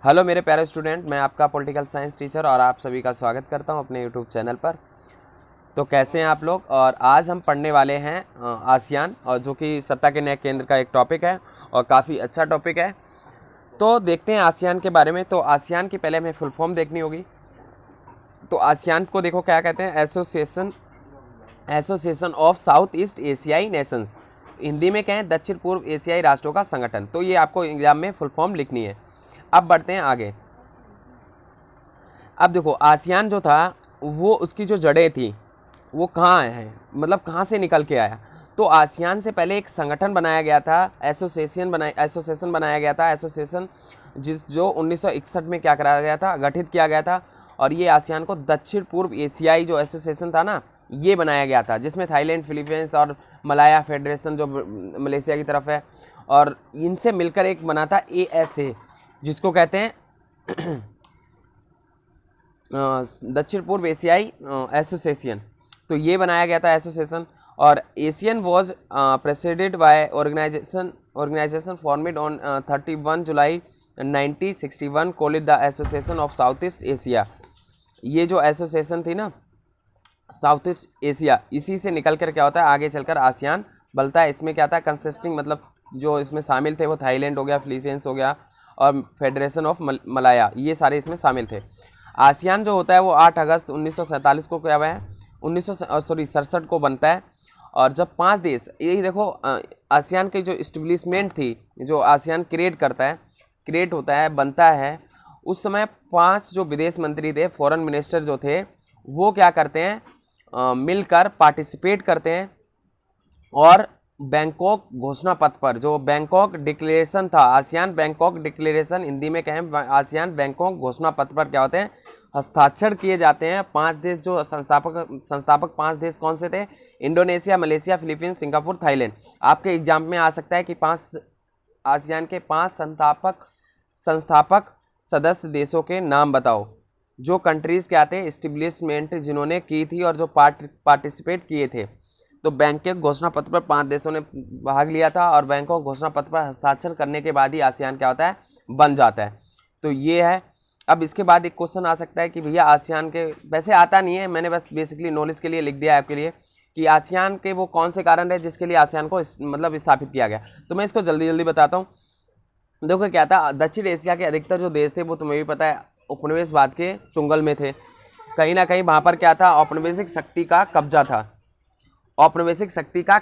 Hello मेरे प्यारे student, मैं आपका पॉलिटिकल साइंस टीचर और आप सभी का स्वागत करता हूं अपने यूट्यूब चैनल पर। तो कैसे हैं आप लोग। और आज हम पढ़ने वाले हैं आसियान, और जो कि सत्ता के न्याय केंद्र का एक टॉपिक है और काफ़ी अच्छा टॉपिक है। तो देखते हैं आसियान के बारे में। तो आसियान की पहले हमें फुल फॉर्म देखनी होगी। तो आसियान को देखो क्या कहते हैं, एसोसिएशन ऑफ साउथ ईस्ट एशियाई नेशंस। हिंदी में कहें दक्षिण पूर्व एशियाई राष्ट्रों का संगठन। तो ये आपको एग्जाम में फुल फॉर्म लिखनी है। अब बढ़ते हैं आगे। अब देखो आसियान जो था वो उसकी जो जड़ें थी वो कहाँ हैं, मतलब कहाँ से निकल के आया। तो आसियान से पहले एक संगठन बनाया गया था, एसोसिएशन बनाया गया था। एसोसिएशन जो 1961 में क्या कराया गया था, गठित किया गया था। और ये आसियान को दक्षिण पूर्व एशियाई जो एसोसिएशन था ना, ये बनाया गया था, जिसमें थाईलैंड, फिलीपींस और मलाया फेडरेशन जो मलेशिया की तरफ है, और इनसे मिलकर एक बना था ASA, जिसको कहते हैं दक्षिण पूर्व एशियाई एसोसिएशन। तो ये बनाया गया था एसोसिएशन। और Asian was preceded by organisation formed on 31 July 1961 call it the association of South East Asia. ये जो एसोसिएशन थी ना साउथ ईस्ट एशिया, इसी से निकल कर क्या होता है आगे चलकर आसियान बनता है। इसमें क्या था, कंसिस्टिंग मतलब जो इसमें शामिल थे वो थाईलैंड हो गया, फिलीपींस हो गया और फेडरेशन ऑफ मलाया, ये सारे इसमें शामिल थे। आसियान जो होता है वो 8 अगस्त 1947 को क्या हुआ है, 1967 को बनता है। और जब 5 देश, यही देखो आसियान की जो इस्टेब्लिशमेंट थी, जो आसियान क्रिएट होता है, बनता है, उस समय 5 जो विदेश मंत्री थे, फॉरेन मिनिस्टर जो थे, वो क्या करते हैं, मिलकर पार्टिसिपेट करते हैं। और बैंकॉक घोषणा पत्र पर, जो बैंकॉक डिक्लेरेशन था, आसियान बैंकॉक डिक्लेरेशन, हिंदी में कहें आसियान बैंकॉक घोषणा पत्र पर क्या होते हैं, हस्ताक्षर किए जाते हैं। 5 देश जो संस्थापक 5 देश कौन से थे, Indonesia, Malaysia, Philippines, Singapore, Thailand. आपके एग्जाम में आ सकता है कि 5 आसियान के 5 संस्थापक सदस्य देशों के नाम बताओ। जो कंट्रीज़ क्या थे, इस्टेब्लिशमेंट जिन्होंने की थी और जो पार्टिसिपेट किए थे। तो बैंकॉक घोषणा पत्र पर 5 देशों ने भाग लिया था, और बैंकॉक घोषणा पत्र पर हस्ताक्षर करने के बाद ही आसियान क्या होता है, बन जाता है। तो ये है। अब इसके बाद एक क्वेश्चन आ सकता है कि भैया आसियान के, वैसे आता नहीं है, मैंने बस बेसिकली नॉलेज के लिए लिख दिया है आपके लिए, कि आसियान के वो कौन से कारण है जिसके लिए आसियान को मतलब स्थापित किया गया। तो मैं इसको जल्दी जल्दी बताता हूँ। देखो क्या था, दक्षिण एशिया के अधिकतर जो देश थे वो तुम्हें भी पता है उपनिवेशवाद के चुंगल में थे। कहीं ना कहीं वहाँ पर क्या था, औपनिवेशिक शक्ति का कब्जा था। औपनिवेशिक शक्ति का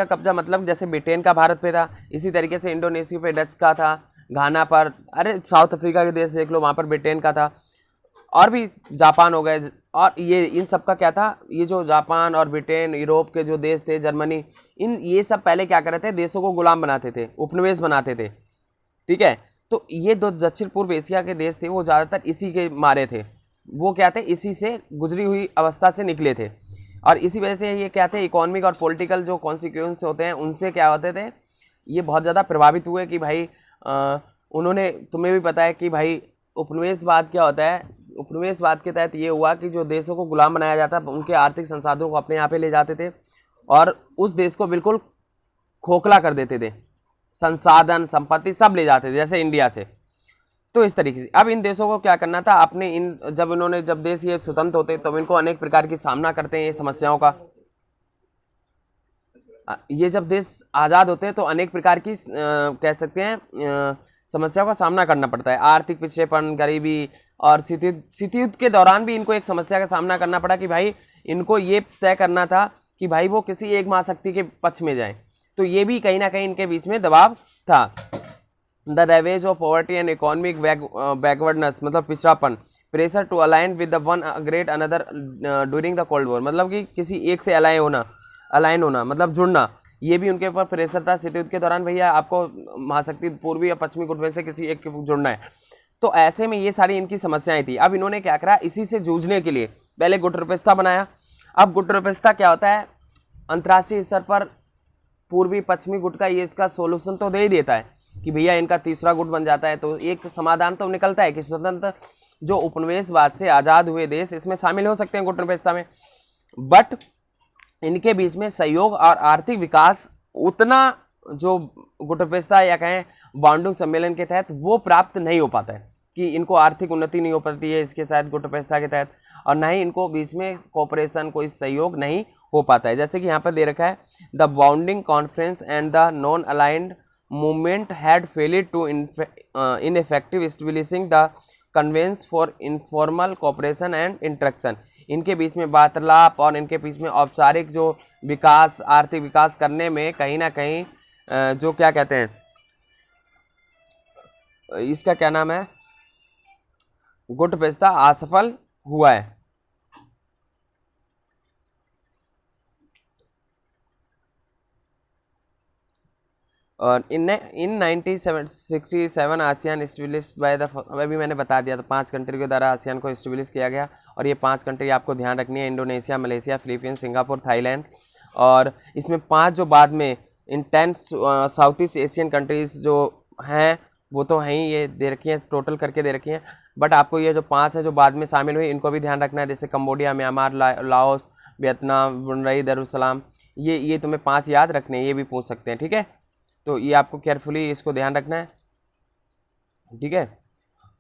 कब्जा मतलब जैसे ब्रिटेन का भारत पे था, इसी तरीके से इंडोनेशिया पे डच का था, घाना पर, अरे साउथ अफ्रीका के देश देख लो, वहाँ पर ब्रिटेन का था, और भी जापान हो गए। और ये इन सब का क्या था, ये जो जापान और ब्रिटेन, यूरोप के जो देश थे, जर्मनी, ये सब पहले क्या कर रहे थे, देशों को गुलाम बनाते थे, उपनिवेश बनाते थे। ठीक है। तो ये 2 दक्षिण पूर्व एशिया के देश थे, वो ज़्यादातर इसी के मारे थे। वो क्या थे, इसी से गुजरी हुई अवस्था से निकले थे। और इसी वजह से ये क्या थे, इकोनॉमिक और पॉलिटिकल जो कॉन्सिक्वेंस होते हैं उनसे क्या होते थे, ये बहुत ज़्यादा प्रभावित हुए कि भाई उन्होंने, तुम्हें भी पता है कि भाई उपनिवेशवाद क्या होता है। उपनिवेशवाद के तहत ये हुआ कि जो देशों को गुलाम बनाया जाता, उनके आर्थिक संसाधनों को अपने यहाँ पे ले जाते थे और उस देश को बिल्कुल खोखला कर देते थे, संसाधन संपत्ति सब ले जाते थे, जैसे इंडिया से। तो इस तरीके से अब इन देशों को क्या करना था, अपने जब देश ये स्वतंत्र होते तब इनको अनेक प्रकार की सामना करते हैं ये समस्याओं का। ये जब देश आज़ाद होते हैं तो अनेक प्रकार की कह सकते हैं समस्याओं का सामना करना पड़ता है। आर्थिक पिछड़ेपन, गरीबी, और शीतयुद्ध के दौरान भी इनको एक समस्या का सामना करना पड़ा कि भाई इनको ये तय करना था कि भाई वो किसी एक महाशक्ति के पक्ष में जाए। तो ये भी कहीं ना कहीं इनके बीच में दबाव था। The ravages of poverty and economic backwardness, मतलब पिछड़ापन, pressure to align with the one great another during the cold war, मतलब कि किसी एक से अलाइन होना मतलब जुड़ना, ये भी उनके ऊपर प्रेशर था शीतयुद्ध के दौरान, भैया आपको महाशक्ति पूर्वी या पश्चिमी गुट में से किसी एक के जुड़ना है। तो ऐसे में ये सारी इनकी समस्याएं थी। अब इन्होंने क्या करा, इसी से जूझने के लिए पहले गुटनिरपेक्षता बनाया। अब गुटनिरपेक्षता क्या होता है, अंतर्राष्ट्रीय स्तर पर पूर्वी पश्चिमी गुट का ये इसका सोल्यूशन तो दे ही देता है कि भैया इनका तीसरा गुट बन जाता है। तो एक समाधान तो निकलता है कि स्वतंत्र जो उपनिवेशवाद से आज़ाद हुए देश इसमें शामिल हो सकते हैं गुटनिरपेक्षता में, बट इनके बीच में सहयोग और आर्थिक विकास उतना जो गुटपेस्ता या कहें बांडुंग सम्मेलन के तहत वो प्राप्त नहीं हो पाता है, कि इनको आर्थिक उन्नति नहीं हो पाती है इसके तहत, गुटपेस्ता के तहत, और ना ही इनको बीच में कोऑपरेशन, कोई सहयोग नहीं हो पाता है। जैसे कि यहाँ पर दे रखा है, the Bandung conference and the non aligned movement had failed to in effective establishing the conventions for informal cooperation and interaction. इनके बीच में वार्तालाप और इनके बीच में औपचारिक जो विकास, आर्थिक विकास करने में कहीं ना कहीं जो क्या कहते हैं, इसका क्या नाम है, गुटपेस्ता असफल हुआ है। और इन 1967 आसियान इस्टेब्लिश्ड बाय द, अभी मैंने बता दिया था 5 कंट्री के द्वारा आसियान को इस्टेब्लिश किया गया। और ये 5 कंट्री आपको ध्यान रखनी है, Indonesia, Malaysia, Philippines, Singapore, Thailand. और इसमें 5 जो बाद में इन 10 साउथ ईस्ट एशियन कंट्रीज़ जो हैं वो तो हैं ही, ये दे रखी हैं, टोटल करके दे रखी हैं, बट आपको ये जो 5 है जो बाद में शामिल हुई इनको भी ध्यान रखना है, जैसे Cambodia, Myanmar, Laos, Vietnam, Brunei, Darussalam, ये तुम्हें 5 याद रखने हैं, ये भी पूछ सकते हैं, ठीक है। तो ये आपको केयरफुली इसको ध्यान रखना है, ठीक है।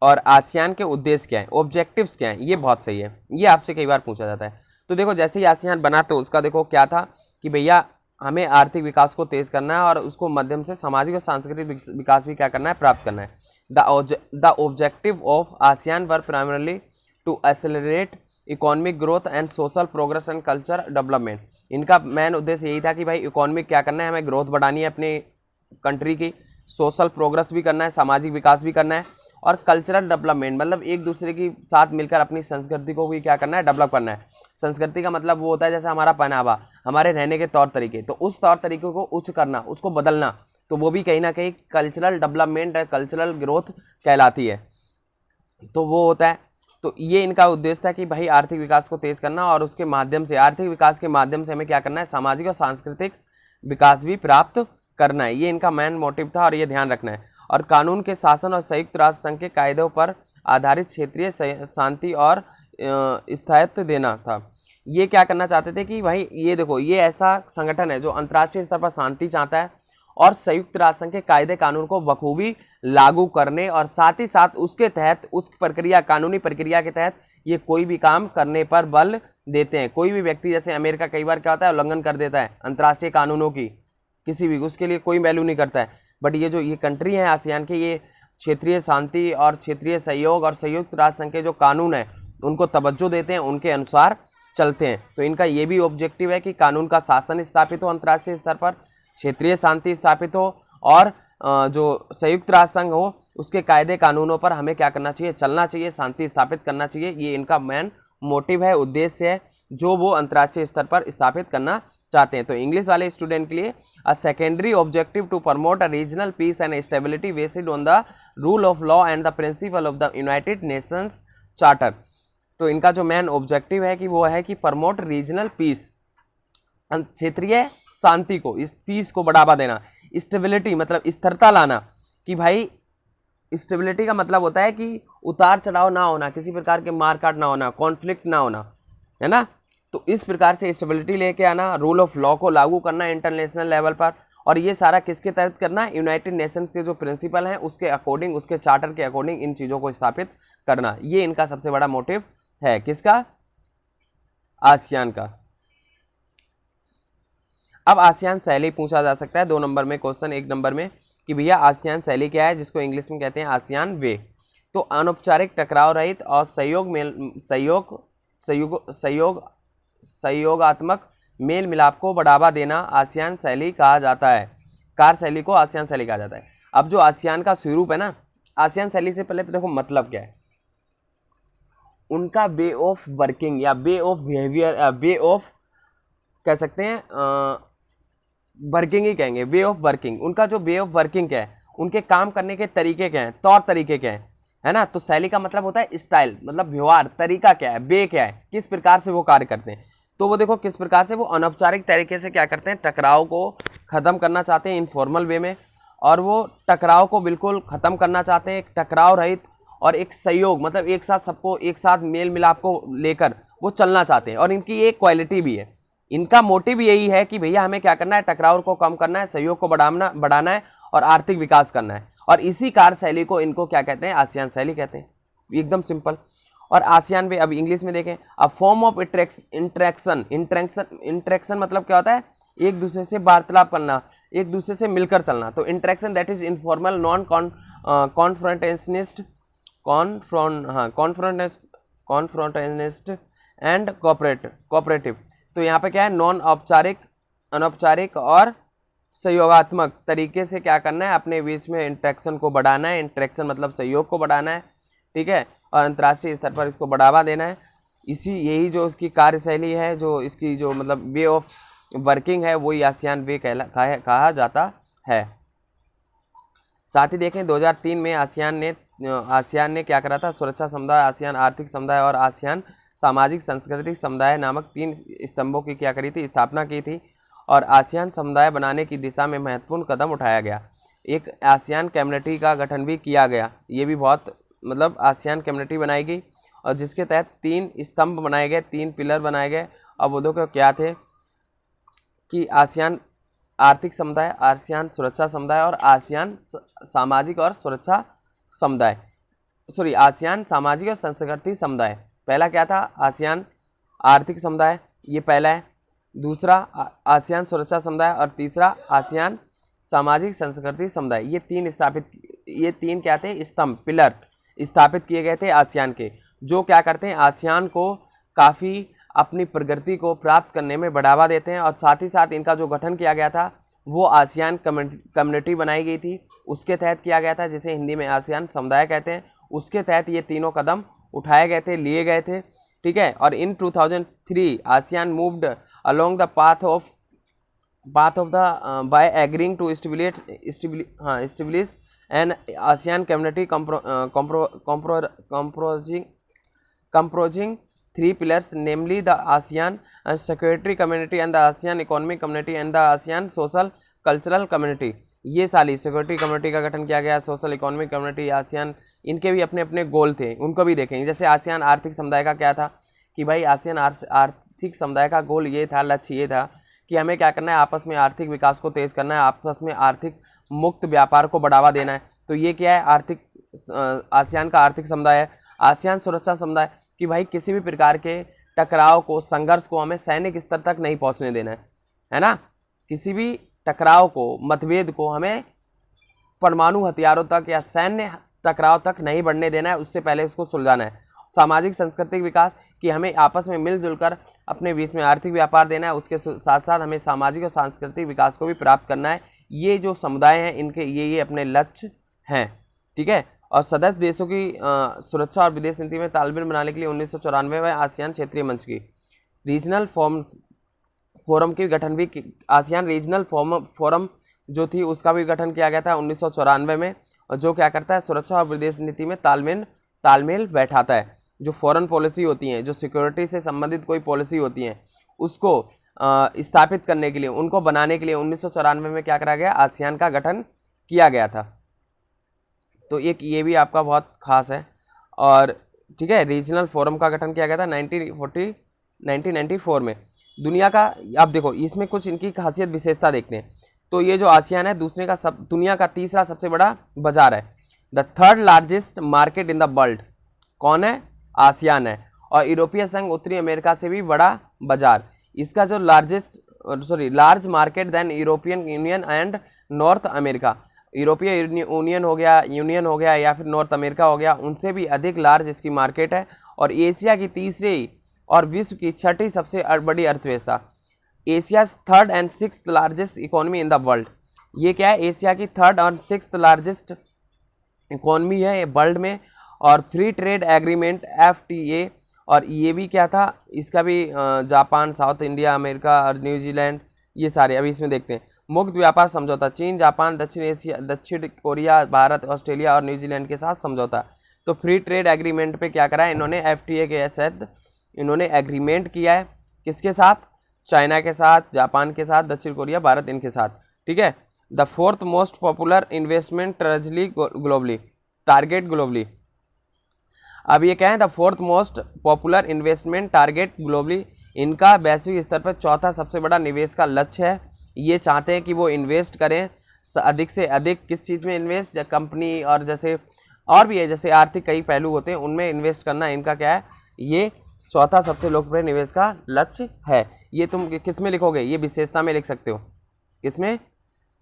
और आसियान के उद्देश्य क्या है, ऑब्जेक्टिव्स क्या हैं, ये बहुत सही है, ये आपसे कई बार पूछा जाता है। तो देखो जैसे ही आसियान बना तो उसका देखो क्या था कि भैया हमें आर्थिक विकास को तेज करना है और उसको माध्यम से सामाजिक और सांस्कृतिक विकास भी क्या करना है, प्राप्त करना है। The objective of ASEAN were primarily to accelerate economic growth and social progress and culture development. इनका मेन उद्देश्य यही था कि भाई इकोनॉमिक क्या करना है, हमें ग्रोथ बढ़ानी है अपनी कंट्री की, सोशल प्रोग्रेस भी करना है, सामाजिक विकास भी करना है, और कल्चरल डेवलपमेंट मतलब एक दूसरे के साथ मिलकर अपनी संस्कृति को भी क्या करना है, डेवलप करना है। संस्कृति का मतलब वो होता है जैसे हमारा पहनावा, हमारे रहने के तौर तरीके, तो उस तौर तरीके को उच्च करना, उसको बदलना, तो वो भी कहीं ना कहीं कल्चरल डेवलपमेंट है, कल्चरल ग्रोथ कहलाती है, तो वो होता है। तो ये इनका उद्देश्य था कि भाई आर्थिक विकास को तेज करना और उसके माध्यम से, आर्थिक विकास के माध्यम से हमें क्या करना है, सामाजिक और सांस्कृतिक विकास भी प्राप्त करना है, ये इनका मेन मोटिव था और ये ध्यान रखना है। और कानून के शासन और संयुक्त राष्ट्र संघ के कायदों पर आधारित क्षेत्रीय शांति और स्थायित्व देना था। ये क्या करना चाहते थे कि भाई ये देखो, ये ऐसा संगठन है जो अंतर्राष्ट्रीय स्तर पर शांति चाहता है और संयुक्त राष्ट्र संघ के कायदे कानून को बखूबी लागू करने, और साथ ही साथ उसके तहत, उस प्रक्रिया, कानूनी प्रक्रिया के तहत ये कोई भी काम करने पर बल देते हैं। कोई भी व्यक्ति, जैसे अमेरिका कई बार क्या होता है, उल्लंघन कर देता है अंतर्राष्ट्रीय कानूनों की, किसी भी, उसके लिए कोई वैल्यू नहीं करता है, बट ये जो ये कंट्री है आसियान के, ये क्षेत्रीय शांति और क्षेत्रीय सहयोग और संयुक्त राष्ट्र संघ के जो कानून है उनको तवज्जो देते हैं, उनके अनुसार चलते हैं। तो इनका ये भी ऑब्जेक्टिव है कि कानून का शासन स्थापित हो अंतर्राष्ट्रीय स्तर पर, क्षेत्रीय शांति स्थापित हो, और जो संयुक्त राष्ट्र संघ हो उसके कायदे कानूनों पर हमें क्या करना चाहिए, चलना चाहिए, शांति स्थापित करना चाहिए। ये इनका मेन मोटिव है, उद्देश्य है, जो वो अंतर्राष्ट्रीय स्तर पर स्थापित करना चाहते हैं। तो इंग्लिश वाले स्टूडेंट के लिए a secondary objective to promote a regional peace and stability based on the rule of law and the principle of the United Nations charter. तो इनका जो मेन ऑब्जेक्टिव है कि वो है कि प्रमोट रीजनल पीस, क्षेत्रीय शांति को, इस पीस को बढ़ावा देना, स्टेबिलिटी मतलब स्थिरता लाना, कि भाई स्टेबिलिटी का मतलब होता है कि उतार चढ़ाव ना होना, किसी प्रकार के मारकाट ना होना, कॉन्फ्लिक्ट ना होना, है ना। तो इस प्रकार से स्टेबिलिटी लेके आना, रूल ऑफ लॉ को लागू करना इंटरनेशनल लेवल पर, और ये सारा किसके तहत करना है, यूनाइटेड नेशंस के जो प्रिंसिपल हैं उसके अकॉर्डिंग, उसके चार्टर के अकॉर्डिंग इन चीज़ों को स्थापित करना। ये इनका सबसे बड़ा मोटिव है, किसका, आसियान का। अब आसियान शैली पूछा जा सकता है 2 नंबर में क्वेश्चन, 1 नंबर में, कि भैया आसियान शैली क्या है, जिसको इंग्लिश में कहते हैं आसियान वे। तो अनौपचारिक, टकराव रहित और सहयोगात्मक मेल मिलाप को बढ़ावा देना आसियान शैली कहा जाता है। कार्य शैली को आसियान शैली कहा जाता है। अब जो आसियान का स्वरूप है ना, आसियान शैली से पहले देखो मतलब क्या है, उनका वे ऑफ वर्किंग या way of behaviour, way of कह सकते हैं, वर्किंग ही कहेंगे, वे ऑफ वर्किंग। उनका जो वे ऑफ वर्किंग क्या है, उनके काम करने के तरीके क्या हैं, तौर तरीके क्या हैं, है ना। तो शैली का मतलब होता है स्टाइल, मतलब व्यवहार, तरीका क्या है, वे क्या है, किस प्रकार से वो कार्य करते हैं। तो वो देखो किस प्रकार से वो अनौपचारिक तरीके से क्या करते हैं, टकराव को ख़त्म करना चाहते हैं इनफॉर्मल वे में, और वो टकराव को बिल्कुल ख़त्म करना चाहते हैं, एक टकराव रहित और एक सहयोग, मतलब एक साथ सबको एक साथ मेल मिलाप को लेकर वो चलना चाहते हैं। और इनकी एक क्वालिटी भी है इनका मोटिव यही है कि भैया हमें क्या करना है, टकराव को कम करना है, सहयोग को बढ़ाना है और आर्थिक विकास करना है। और इसी कार्यशैली को इनको क्या कहते हैं, आसियान शैली कहते हैं, एकदम सिंपल। और आसियान में अब इंग्लिश में देखें, अ फॉर्म ऑफ इंटरेक्शन मतलब क्या होता है, एक दूसरे से वार्तालाप करना, एक दूसरे से मिलकर चलना। तो interaction that is informal, non confrontationist, confrontationist and cooperative. तो यहाँ पे क्या है, नॉन औपचारिक, अनौपचारिक और सहयोगात्मक तरीके से क्या करना है, अपने बीच में इंटरेक्शन को बढ़ाना है। इंटरेक्शन मतलब सहयोग को बढ़ाना है, ठीक है, और अंतर्राष्ट्रीय स्तर पर इसको बढ़ावा देना है। यही जो इसकी कार्यशैली है, जो इसकी जो मतलब वे ऑफ वर्किंग है, वही आसियान वे कहा जाता है। साथ ही देखें 2003 में आसियान ने क्या करा था, सुरक्षा समुदाय, आसियान आर्थिक समुदाय और आसियान सामाजिक सांस्कृतिक समुदाय नामक 3 स्तंभों की क्या करी थी, स्थापना की थी। और आसियान समुदाय बनाने की दिशा में महत्वपूर्ण कदम उठाया गया। एक आसियान कम्युनिटी का गठन भी किया गया, ये भी बहुत मतलब आसियान कम्युनिटी बनाई गई और जिसके तहत 3 स्तंभ बनाए गए, 3 पिलर बनाए गए। अब वो देखो क्या थे कि आसियान आर्थिक समुदाय, आसियान सुरक्षा समुदाय और आसियान सामाजिक और सुरक्षा समुदाय, सॉरी आसियान सामाजिक और सांस्कृतिक समुदाय। पहला क्या था, आसियान आर्थिक समुदाय, ये पहला है। दूसरा आसियान सुरक्षा समुदाय और तीसरा आसियान सामाजिक सांस्कृतिक समुदाय। ये 3 क्या थे, स्तंभ, पिलर स्थापित किए गए थे आसियान के, जो क्या करते हैं, आसियान को काफ़ी अपनी प्रगति को प्राप्त करने में बढ़ावा देते हैं। और साथ ही साथ इनका जो गठन किया गया था वो आसियान कम्युनिटी बनाई गई थी, उसके तहत किया गया था, जिसे हिंदी में आसियान समुदाय कहते हैं। उसके तहत ये तीनों कदम उठाए गए थे, लिए गए थे, ठीक है। और in 2003 ASEAN moved along the path of the by agreeing to establish an ASEAN community comprising 3 pillars, namely the ASEAN Security Community and the ASEAN Economic Community and the ASEAN Social Cultural Community। ये सारी security community का गठन किया गया, social economic community, ASEAN, इनके भी अपने अपने गोल थे, उनको भी देखेंगे। जैसे आसियान आर्थिक समुदाय का क्या था कि भाई आसियान आर्थिक समुदाय का गोल ये था, लक्ष्य ये था कि हमें क्या करना है, आपस में आर्थिक विकास को तेज़ करना है, आपस में आर्थिक मुक्त व्यापार को बढ़ावा देना है। तो ये क्या है, आसियान का आर्थिक समुदाय है। आसियान सुरक्षा समुदाय कि भाई किसी भी प्रकार के टकराव को, संघर्ष को हमें सैनिक स्तर तक नहीं पहुंचने देना है ना, किसी भी टकराव को, मतभेद को हमें परमाणु हथियारों तक या सैन्य टकराव तक नहीं बढ़ने देना है, उससे पहले उसको सुलझाना है। सामाजिक सांस्कृतिक विकास कि हमें आपस में मिलजुल कर अपने बीच में आर्थिक व्यापार देना है, उसके साथ साथ हमें सामाजिक और सांस्कृतिक विकास को भी प्राप्त करना है। ये जो समुदाय हैं इनके ये अपने लक्ष्य हैं, ठीक है। और सदस्य देशों की सुरक्षा और विदेश नीति में तालमेल बनाने के लिए 1994 में आसियान क्षेत्रीय मंच की रीजनल फोरम की गठन भी, आसियान रीजनल फोरम जो थी उसका भी गठन किया गया था 1994 में, और जो क्या करता है, सुरक्षा और विदेश नीति में तालमेल बैठाता है। जो फॉरेन पॉलिसी होती हैं, जो सिक्योरिटी से संबंधित कोई पॉलिसी होती हैं, उसको स्थापित करने के लिए, उनको बनाने के लिए 1994 में क्या करा गया, आसियान का गठन किया गया था। तो एक ये भी आपका बहुत खास है। और ठीक है, रीजनल फोरम का गठन किया गया था 1994 में। दुनिया का, आप देखो इसमें कुछ इनकी खासियत विशेषता देखते हैं। तो ये जो आसियान है दुनिया का तीसरा सबसे बड़ा बाजार है। The third largest market in the world कौन है, आसियान है। और यूरोपीय संघ उत्तरी अमेरिका से भी बड़ा बाजार, इसका जो large market than European Union and North America, यूरोपीय यूनियन हो गया या फिर नॉर्थ अमेरिका हो गया, उनसे भी अधिक लार्ज इसकी मार्केट है। और एशिया की तीसरी और विश्व की छठी सबसे बड़ी अर्थव्यवस्था, Asia third and sixth largest economy in the world. ये क्या है, एशिया की थर्ड और सिक्स्थ लार्जेस्ट इकोनॉमी है वर्ल्ड में। और फ्री ट्रेड एग्रीमेंट FTA, और ये भी क्या था, इसका भी जापान, साउथ इंडिया, अमेरिका और न्यूजीलैंड, ये सारे अभी इसमें देखते हैं। मुक्त व्यापार समझौता, चीन, जापान, दक्षिण कोरिया, भारत, ऑस्ट्रेलिया और न्यूजीलैंड के साथ समझौता। तो फ्री ट्रेड एग्रीमेंट पे क्या करा है इन्होंने, FTA के तहत इन्होंने एग्रीमेंट किया है, किसके साथ, चाइना के साथ, जापान के साथ, दक्षिण कोरिया, भारत, इनके साथ, ठीक है। The fourth most popular investment ट्रेजली ग्लोबली, टारगेट ग्लोबली। अब ये क्या है, the fourth most popular investment target globally इनका वैश्विक स्तर पर चौथा सबसे बड़ा निवेश का लक्ष्य है। ये चाहते हैं कि वो इन्वेस्ट करें अधिक से अधिक। किस चीज़ में इन्वेस्ट? कंपनी और जैसे और भी है, जैसे आर्थिक कई पहलू होते हैं, उनमें इन्वेस्ट करना इनका क्या है, ये चौथा सबसे लोकप्रिय निवेश का लक्ष्य है। ये तुम किस में लिखोगे? ये विशेषता में लिख सकते हो। किसमें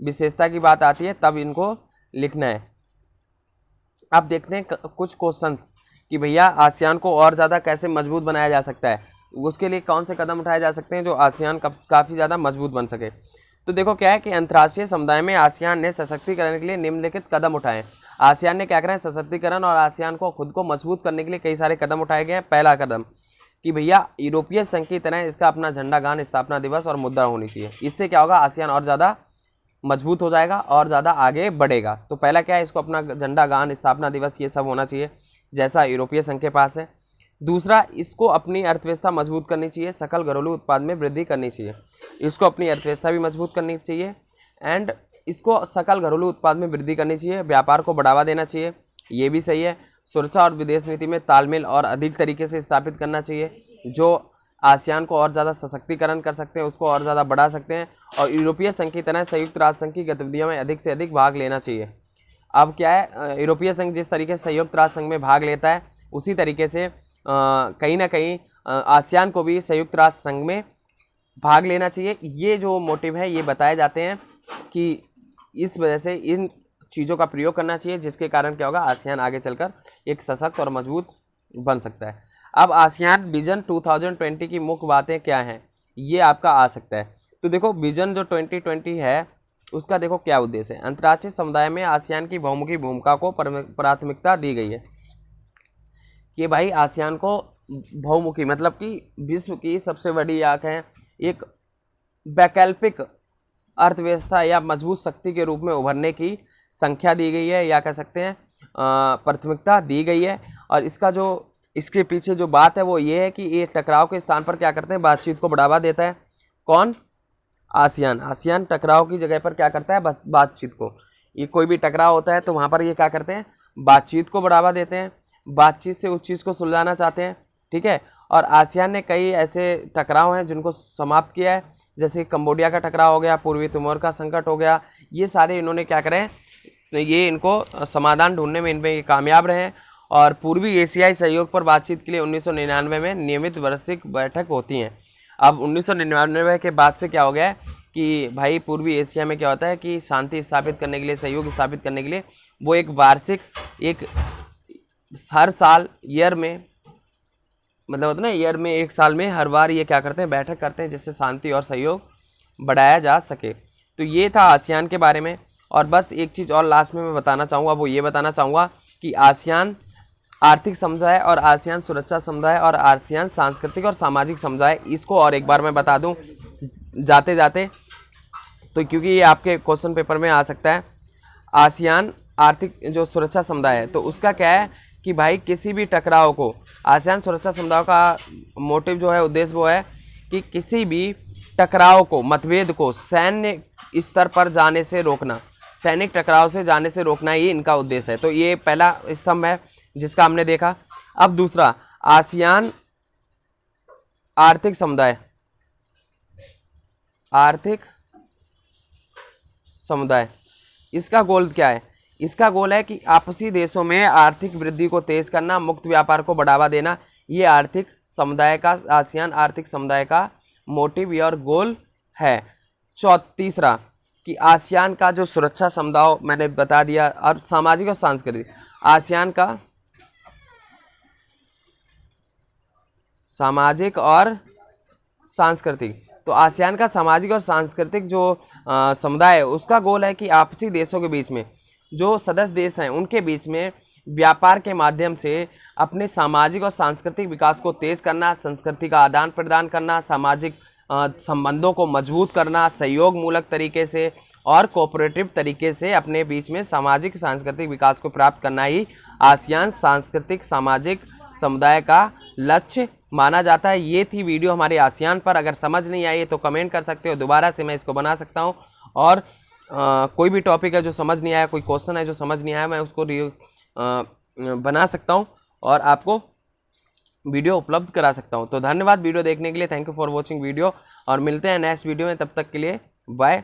विशेषता की बात आती है तब इनको लिखना है। अब देखते हैं कुछ क्वेश्चंस कि भैया आसियान को और ज़्यादा कैसे मजबूत बनाया जा सकता है, उसके लिए कौन से कदम उठाए जा सकते हैं जो आसियान काफ़ी ज़्यादा मजबूत बन सके। तो देखो क्या है कि अंतर्राष्ट्रीय समुदाय में आसियान ने सशक्तिकरण के लिए निम्नलिखित कदम उठाए। आसियान ने क्या करा है? सशक्तिकरण और आसियान को खुद को मजबूत करने के लिए कई सारे कदम उठाए गए हैं। पहला कदम कि भैया यूरोपीय संघ की तरह इसका अपना झंडा गान, स्थापना दिवस और मुद्रा होनी चाहिए। इससे क्या होगा? आसियान और ज़्यादा मजबूत हो जाएगा और ज़्यादा आगे बढ़ेगा। तो पहला क्या है? इसको अपना झंडा गान, स्थापना दिवस ये सब होना चाहिए जैसा यूरोपीय संघ के पास है। दूसरा, इसको अपनी अर्थव्यवस्था मजबूत करनी चाहिए, सकल घरेलू उत्पाद में वृद्धि करनी चाहिए। इसको अपनी अर्थव्यवस्था भी मजबूत करनी चाहिए एंड इसको सकल घरेलू उत्पाद में वृद्धि करनी चाहिए। व्यापार को बढ़ावा देना चाहिए, ये भी सही है। सुरक्षा और विदेश नीति में तालमेल और अधिक तरीके से स्थापित करना चाहिए, जो आसियान को और ज़्यादा सशक्तिकरण कर सकते हैं, उसको और ज़्यादा बढ़ा सकते हैं। और यूरोपीय संघ की तरह संयुक्त राष्ट्र संघ की गतिविधियों में अधिक से अधिक भाग लेना चाहिए। अब क्या है, यूरोपीय संघ जिस तरीके से संयुक्त राष्ट्र संघ में भाग लेता है, उसी तरीके से कहीं ना कहीं आसियान को भी संयुक्त राष्ट्र संघ में भाग लेना चाहिए। ये जो मोटिव है ये बताए जाते हैं कि इस वजह से इन चीज़ों का प्रयोग करना चाहिए, जिसके कारण क्या होगा, आसियान आगे चलकर एक सशक्त और मजबूत बन सकता है। अब आसियान विजन 2020 की मुख्य बातें क्या हैं, ये आपका आ सकता है। तो देखो विजन जो 2020 है उसका देखो क्या उद्देश्य है। अंतर्राष्ट्रीय समुदाय में आसियान की बहुमुखी भूमिका को प्राथमिकता दी गई है कि भाई आसियान को बहुमुखी मतलब कि विश्व की सबसे बड़ी आंखें एक वैकल्पिक अर्थव्यवस्था या मजबूत शक्ति के रूप में उभरने की संख्या दी गई है, या कह सकते हैं प्राथमिकता दी गई है। और इसका जो इसके पीछे जो बात है वो ये है कि ये टकराव के स्थान पर क्या करते हैं, बातचीत को बढ़ावा देता है। कौन? आसियान। आसियान टकराव की जगह पर क्या करता है, बातचीत को। ये कोई भी टकराव होता है तो वहाँ पर ये क्या करते हैं, बातचीत को बढ़ावा देते हैं, बातचीत से उस चीज़ को सुलझाना चाहते हैं, ठीक है। और आसियान ने कई ऐसे टकराव हैं जिनको समाप्त किया है, जैसे कंबोडिया का टकराव हो गया, पूर्वी तिमोर का संकट हो गया। ये सारे इन्होंने क्या करें, तो ये इनको समाधान ढूंढने में इनमें कामयाब रहे हैं। और पूर्वी एशियाई सहयोग पर बातचीत के लिए 1999 में नियमित वार्षिक बैठक होती हैं। अब 1999 के बाद से क्या हो गया है कि भाई पूर्वी एशिया में क्या होता है कि शांति स्थापित करने के लिए, सहयोग स्थापित करने के लिए वो एक वार्षिक, एक हर साल ईयर में, मतलब होता है ना ईयर में, एक साल में हर बार ये क्या करते हैं, बैठक करते हैं, जिससे शांति और सहयोग बढ़ाया जा सके। तो ये था आसियान के बारे में। और बस एक चीज़ और लास्ट में मैं बताना चाहूँगा, वो ये बताना चाहूँगा कि आसियान आर्थिक समुदाय और आसियान सुरक्षा समुदाय और आसियान सांस्कृतिक और सामाजिक समुदाय, इसको और एक बार मैं बता दूं जाते जाते, तो क्योंकि ये आपके क्वेश्चन पेपर में आ सकता है। आसियान आर्थिक जो सुरक्षा समुदाय है तो उसका क्या है कि भाई किसी भी टकराव को, आसियान सुरक्षा समुदाय का मोटिव जो है, उद्देश्य वो है कि किसी भी टकराव को, मतभेद को सैन्य स्तर पर जाने से रोकना, सैनिक टकराव से जाने से रोकना, ये इनका उद्देश्य है। तो ये पहला स्तंभ है जिसका हमने देखा। अब दूसरा, आसियान आर्थिक समुदाय, आर्थिक समुदाय, इसका गोल क्या है? इसका गोल है कि आपसी देशों में आर्थिक वृद्धि को तेज करना, मुक्त व्यापार को बढ़ावा देना। ये आर्थिक समुदाय का, आसियान आर्थिक समुदाय का मोटिव और गोल है। तीसरा कि आसियान का जो सुरक्षा समुदाय मैंने बता दिया, और सामाजिक और सांस्कृतिक, आसियान का सामाजिक और सांस्कृतिक, तो आसियान का सामाजिक और सांस्कृतिक जो समुदाय है उसका गोल है कि आपसी देशों के बीच में, जो सदस्य देश हैं उनके बीच में व्यापार के माध्यम से अपने सामाजिक और सांस्कृतिक विकास को तेज करना, संस्कृति का आदान प्रदान करना, सामाजिक संबंधों को मजबूत करना, सहयोग मूलक तरीके से और कोऑपरेटिव तरीके से अपने बीच में सामाजिक सांस्कृतिक विकास को प्राप्त करना ही आसियान सांस्कृतिक सामाजिक समुदाय का लक्ष्य माना जाता है। ये थी वीडियो हमारे आसियान पर। अगर समझ नहीं आई तो कमेंट कर सकते हो, दोबारा से मैं इसको बना सकता हूँ। और कोई भी टॉपिक है जो समझ नहीं आया, कोई क्वेश्चन है जो समझ नहीं आया, मैं उसको बना सकता हूँ और आपको वीडियो उपलब्ध करा सकता हूँ। तो धन्यवाद वीडियो देखने के लिए, thank you for watching video, और मिलते हैं नेक्स्ट वीडियो में, तब तक के लिए बाय।